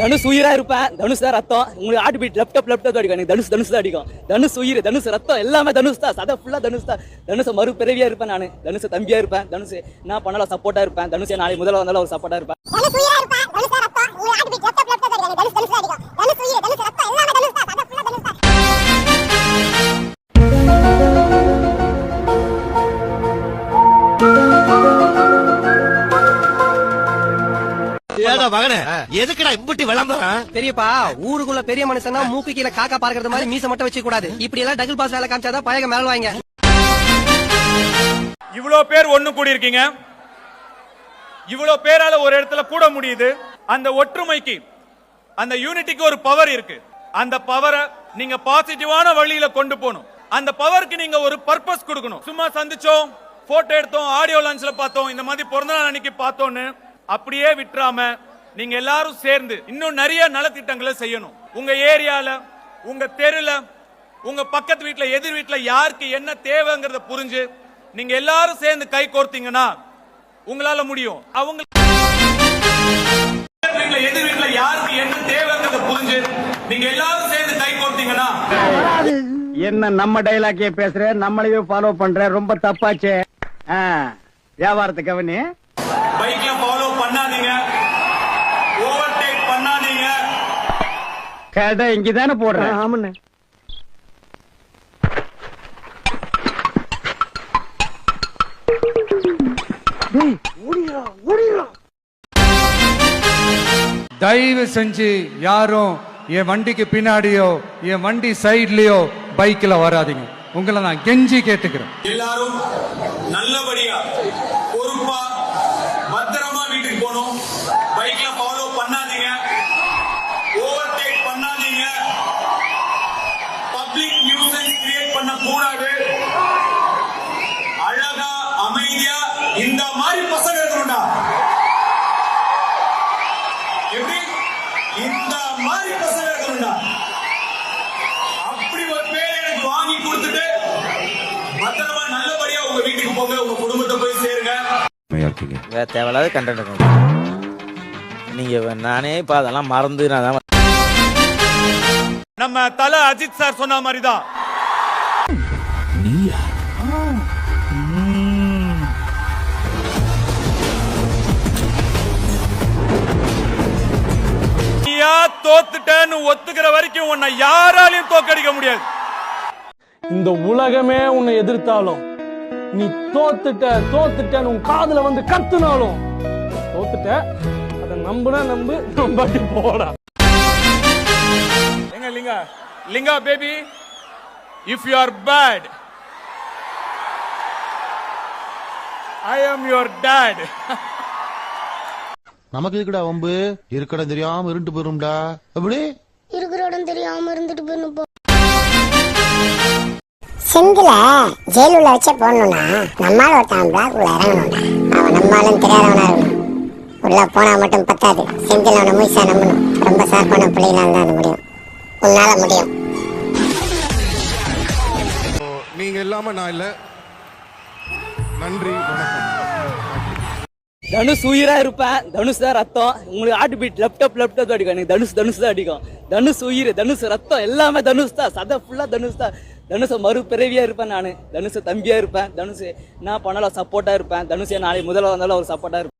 தனுஷ் உயிரா இருப்பேன். தனுஷ் தான் ரத்தம். உங்களுக்கு ஹார்ட் பீட் லெப்ட் தான் அடிக்கும். எனக்கு தனுஷ் தான் அடிக்கும். தனுஷ் உயிர், தனுஷ் ரத்தம், எல்லாமே தனுஷ் தான். சதை ஃபுல்லா தனுஷ் தான். தனுஷ் மறுபிறவியா இருப்பேன் நான். தனுஷ் தம்பியா இருப்பேன். தனுஷ் நான் பண்ணலாம் சப்போர்ட்டா இருப்பேன். தனுஷ் நாளைக்கு முதல்ல வந்தாலும் ஒரு சப்போர்ட்டா இருப்பேன். தனுஷ் உயிரா இருப்பேன். தனுஷ் தான் ரத்தம். உங்களுக்கு ஹார்ட் பீட் லெப்ட் தான் அடிக்கும். தனுஷ் தான் அடிக்கும். தனுஷ் உயிர், தனுஷ் ரத்தம், எல்லாமே தனுஷ் தான். சதை ஃபுல்லா தனுஷ் தான். எதுக்குடா இம்புட்டி விளம்பரம்? பெரியப்பா, ஊருக்குள்ள பெரிய மனுஷனா மூக்கு கீழ காக்கா பார்க்கறது மாதிரி மீச மட்டும் வச்சு கூடாது. இப்படி எல்லாம் டபுள் பாஸ் வேலை காமிச்சாதான் பழக மேல்வாங்க. இவ்வளவு பேர் ஒண்ணு கூடி இருக்கீங்க. இவ்வளவு பேரால ஒரு இடத்துல கூட முடியுது. அந்த ஒற்றுமைக்கு, அந்த யூனிட்டிக்கு ஒரு பவர் இருக்கு. அந்த பவரை நீங்க பாசிட்டிவான வழியில கொண்டு போகணும். அந்த பவருக்கு நீங்க ஒரு பர்பஸ் கொடுக்கணும். சும்மா சந்திச்சோம், போட்டோ எடுத்தோம், ஆடியோ லான்ச்ல பார்த்தோம், இந்த மாதிரி பிறந்த நாள் அன்னைக்கு பார்த்தோன்னு அப்படியே விட்டுறாம நீங்க எல்லாரும் சேர்ந்து இன்னும் நிறைய நலத்திட்டங்களை செய்யணும். உங்க ஏரியால, உங்க தெருல, உங்க பக்கத்து வீட்டுல, எதிர் வீட்டுல யாருக்கு என்ன தேவைங்கிறத புரிஞ்சு நீங்க எல்லாரும் சேர்ந்து கை கோர்த்தீங்கன்னா உங்களால முடியும். அவங்க எதிர் வீட்டுல யாருக்கு என்ன தேவைங்கிறத புரிஞ்சு நீங்க எல்லாரும் சேர்ந்து கை கோர்த்தீங்கன்னா என்ன நம்ம டைலாக்கே பேசுற, நம்மளையே ஃபாலோ பண்ற, ரொம்ப தப்பாச்சே. வியாபாரத்தை கவனி. பைக்ல ஃபாலோ பண்ணாதீங்க, ஓவர்டேக் பண்ணாதீங்க. கடை இங்கதானே போடுறேன். ஆமாண்ணே. தயவு செஞ்சு யாரும் என் வண்டிக்கு பின்னாடியோ என் வண்டி சைட்லயோ பைக்ல வராதீங்க. உங்களை நான் கெஞ்சி கேட்டுக்கிறேன். எல்லாரும் நல்லபடியா பொறுப்பா பத்திரமா வீட்டுக்கு போகணும். பைக்ல ஃபாலோ பண்ணாதீங்க, ஓவர்டேக் பண்ணாதீங்க, பப்ளிக் நியூசன்ஸ் கிரியேட் பண்ண கூடாது. அழகா அமைதியா இந்த மாதிரி பசங்க இருக்கணும்டா. எப்படி இந்த மாதிரி பசங்க இருக்கணும்டா. அப்படி ஒரு பேர் எனக்கு வாங்கி கொடுத்துட்டு பத்திரமா நல்லபடியா உங்க வீட்டுக்கு போங்க, உங்க குடும்பத்தை போய் சேருங்க. தேவையில்லாத கண்டென்ட் நீங்க நானே இப்ப அதெல்லாம் மறந்து நான் நம்ம தல அஜித் சார் சொன்ன மாதிரிதான். நீயா தோத்துட்டேன்னு ஒத்துக்கிற வரைக்கும் உன்னை யாராலையும் தோக்கடிக்க முடியாது. இந்த உலகமே உன்னை எதிர்த்தாலும், நீ தோத்துட்டேன்னு உன் காதுல வந்து கத்துனாலும், தோத்துட்ட அதை நம்புனா நம்பு, நம்பாட்டி போடா. எங்க Linga baby, if you are bad I am your dot. நமக்கு இருக்குடா வம்பு, இருக்கடம் தெரியாம இருண்டு போயிரும்டா. அப்படி இருக்கிற இடம் தெரியாம இருந்துட்டு போயிடும். சிங்கிள ஜெயிலுள்ள வச்சே போடணும்னா நம்மளால ஒருத்தன் பிளாக் உள்ள இறங்கணும்டா. அவன் நம்மளும் தெரியாதவனா இருக்கணும். உள்ள போனா மட்டும் பத்தாது, செந்தில் அவனை முயற்சியா நம்பணும். ரொம்ப சார்பான பிள்ளைகளால் தான் அது முடியும். உன்னால முடியும். நீங்க இல்லாம நான் இல்ல. நன்றி, வணக்கம். தனுஷ் உயிரா இருப்பேன். தனுஷ் தான் ரத்தம். உங்களுக்கு ஹார்ட் பீட் லெப்ட் தான் அடிக்கும். எனக்கு தனுஷ் தான் அடிக்கும். தனுஷ் உயிர், தனுஷ் ரத்தம், எல்லாமே தனுஷ் தான். சதை ஃபுல்லா தனுஷ் தான். தனுஷ் மறுபிறவியா இருப்பேன் நான். தனுஷ் தம்பியா இருப்பேன். தனுஷ் நான் பண்ணலாம் சப்போர்ட்டா இருப்பேன். தனுஷ் நாளைக்கு முதல்ல வந்தாலும் ஒரு சப்போர்ட்டா இருப்பேன்.